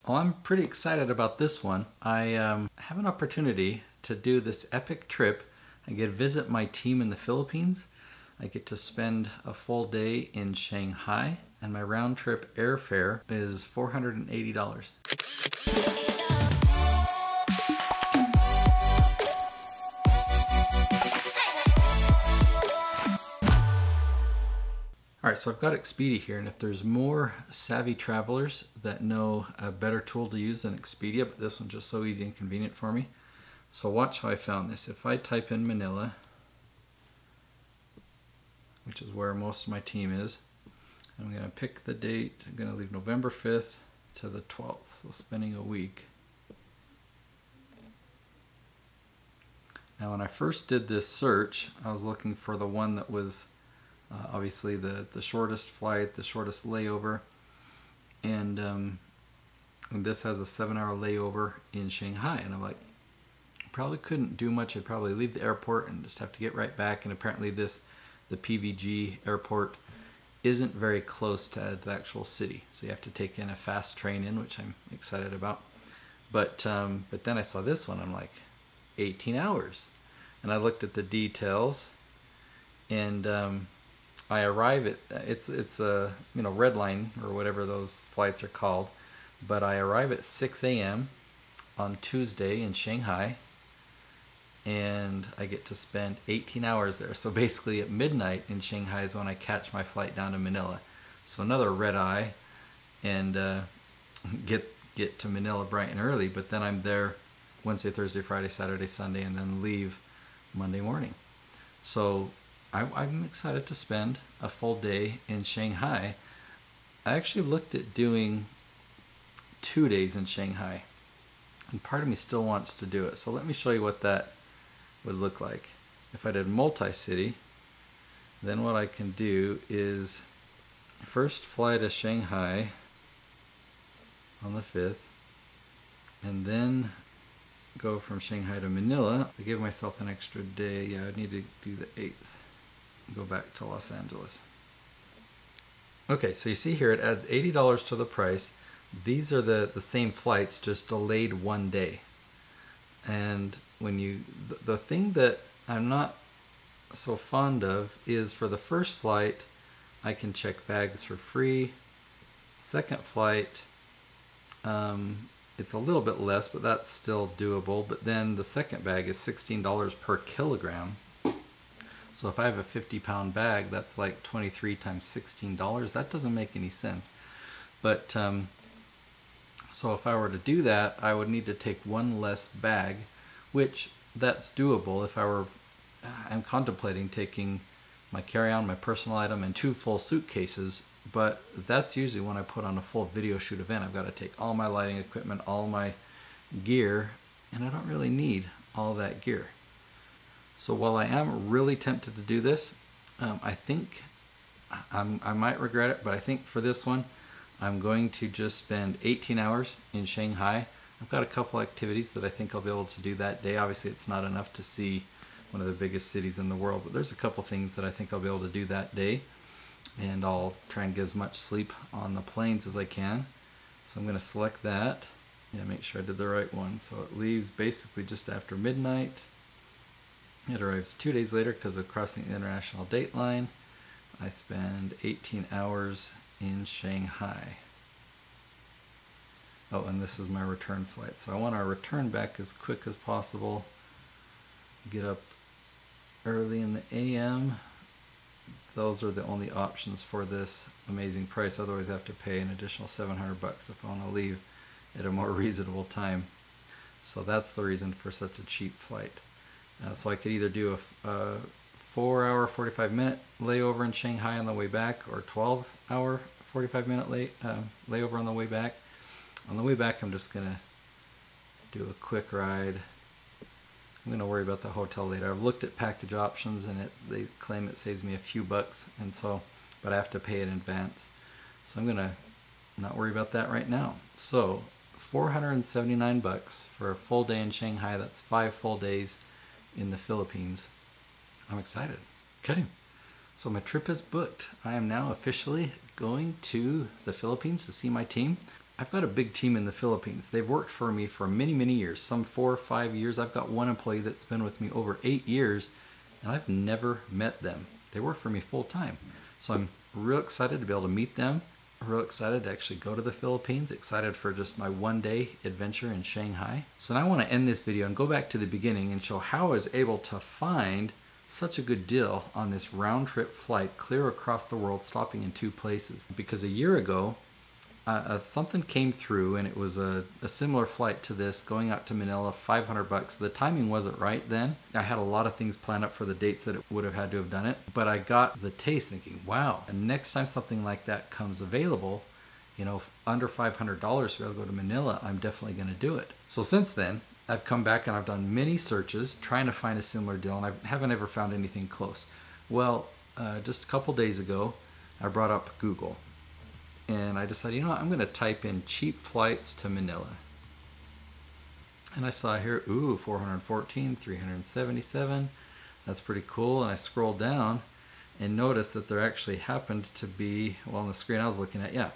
Well, I'm pretty excited about this one. I have an opportunity to do this epic trip. I get to visit my team in the Philippines. I get to spend a full day in Shanghai, and my round trip airfare is $480. Alright, so I've got Expedia here, and if there's more savvy travelers that know a better tool to use than Expedia, but this one's just so easy and convenient for me. So watch how I found this. If I type in Manila, which is where most of my team is, I'm going to pick the date. I'm going to leave November 5th to the 12th, so spending a week. Now when I first did this search, I was looking for the one that was obviously the shortest flight, the shortest layover, and this has a 7-hour layover in Shanghai, and I'm like, probably couldn't do much. I'd probably leave the airport and just have to get right back, and apparently the PVG airport isn't very close to the actual city, so you have to take in a fast train in, which I'm excited about. But then I saw this one, I'm like, 18 hours, and I looked at the details, and I arrive at, it's a red line or whatever those flights are called, but I arrive at 6 a.m. on Tuesday in Shanghai, and I get to spend 18 hours there. So basically at midnight in Shanghai is when I catch my flight down to Manila. So another red eye, and get to Manila bright and early, but then I'm there Wednesday, Thursday, Friday, Saturday, Sunday, and then leave Monday morning. So I'm excited to spend a full day in Shanghai. I actually looked at doing 2 days in Shanghai, and part of me still wants to do it. So let me show you what that would look like. If I did multi-city, then what I can do is first fly to Shanghai on the 5th, and then go from Shanghai to Manila. I give myself an extra day. Yeah, I need to do the 8th. Go back to Los Angeles. Okay, so you see here it adds $80 to the price. These are the same flights, just delayed 1 day. And when the thing that I'm not so fond of is for the first flight, I can check bags for free. Second flight, it's a little bit less, but that's still doable. But then the second bag is $16 per kilogram. So if I have a 50-pound bag, that's like 23 times $16. That doesn't make any sense. But so if I were to do that, I would need to take one less bag, which that's doable. If I were, I'm contemplating taking my carry-on, my personal item, and 2 full suitcases. But that's usually when I put on a full video shoot event. I've got to take all my lighting equipment, all my gear, and I don't really need all that gear. So while I am really tempted to do this, I think I might regret it, but I think for this one, I'm going to just spend 18 hours in Shanghai. I've got a couple activities that I think I'll be able to do that day. Obviously, it's not enough to see one of the biggest cities in the world, but there's a couple things that I think I'll be able to do that day. And I'll try and get as much sleep on the planes as I can. So I'm going to select that. Yeah, make sure I did the right one. So it leaves basically just after midnight. It arrives 2 days later because of crossing the international date line. I spend 18 hours in Shanghai. Oh, and this is my return flight. So I want our return back as quick as possible. Get up early in the AM. Those are the only options for this amazing price. Otherwise I have to pay an additional $700 if I want to leave at a more reasonable time. So that's the reason for such a cheap flight. So I could either do a 4-hour, 45-minute layover in Shanghai on the way back, or 12-hour, 45-minute layover on the way back. On the way back, I'm just going to do a quick ride. I'm going to worry about the hotel later. I've looked at package options, and they claim it saves me a few bucks, and so, but I have to pay it in advance. So I'm going to not worry about that right now. So $479 for a full day in Shanghai. That's 5 full days in the Philippines. I'm excited. Okay, so my trip is booked. I am now officially going to the Philippines to see my team. I've got a big team in the Philippines. They've worked for me for many, many years, some 4 or 5 years. I've got one employee that's been with me over 8 years, and I've never met them. They work for me full time. So I'm real excited to be able to meet them. Real excited to actually go to the Philippines. Excited for just my one-day adventure in Shanghai. So now I want to end this video and go back to the beginning and show how I was able to find such a good deal on this round-trip flight clear across the world, stopping in 2 places. Because a year ago, something came through, and it was a similar flight to this going out to Manila, $500. The timing wasn't right then. I had a lot of things planned up for the dates that it would have had to have done it, but I got the taste thinking, wow, and next time something like that comes available, you know, under $500 to be able to go to Manila, I'm definitely going to do it. So since then, I've come back and I've done many searches trying to find a similar deal, and I haven't ever found anything close. Well, just a couple days ago, I brought up Google. And I decided, you know what, I'm going to type in cheap flights to Manila. And I saw here, ooh, 414, 377. That's pretty cool. And I scrolled down and noticed that there actually happened to be, well, on the screen I was looking at, yeah,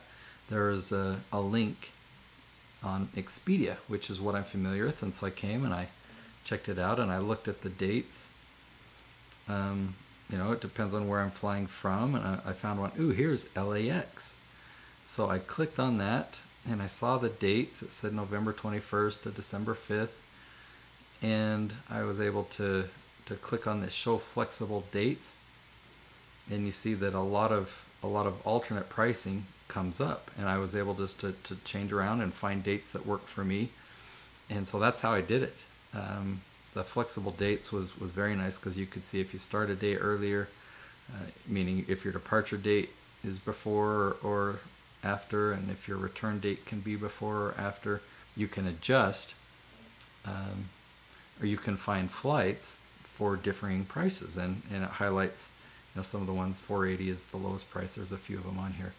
there was a link on Expedia, which is what I'm familiar with. And so I came and I checked it out and I looked at the dates. You know, it depends on where I'm flying from. And I found one, ooh, here's LAX. So I clicked on that and I saw the dates. It said November 21st to December 5th. And I was able to click on this show flexible dates. And you see that a lot of alternate pricing comes up. And I was able just to change around and find dates that work for me. And so that's how I did it. The flexible dates was very nice because you could see if you start a day earlier, meaning if your departure date is before or after, and if your return date can be before or after, you can adjust, or you can find flights for differing prices, and it highlights, you know, some of the ones. 480 is the lowest price. There's a few of them on here.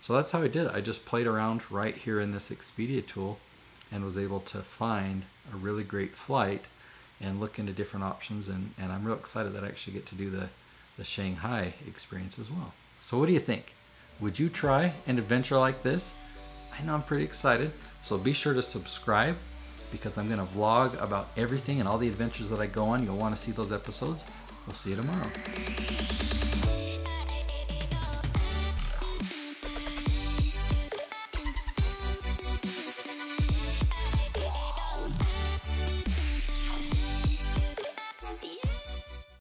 So that's how I did it. I just played around right here in this Expedia tool and was able to find a really great flight and look into different options, and I'm real excited that I actually get to do the Shanghai experience as well. So what do you think? Would you try an adventure like this? I know I'm pretty excited. So be sure to subscribe, because I'm going to vlog about everything and all the adventures that I go on. You'll want to see those episodes. We'll see you tomorrow.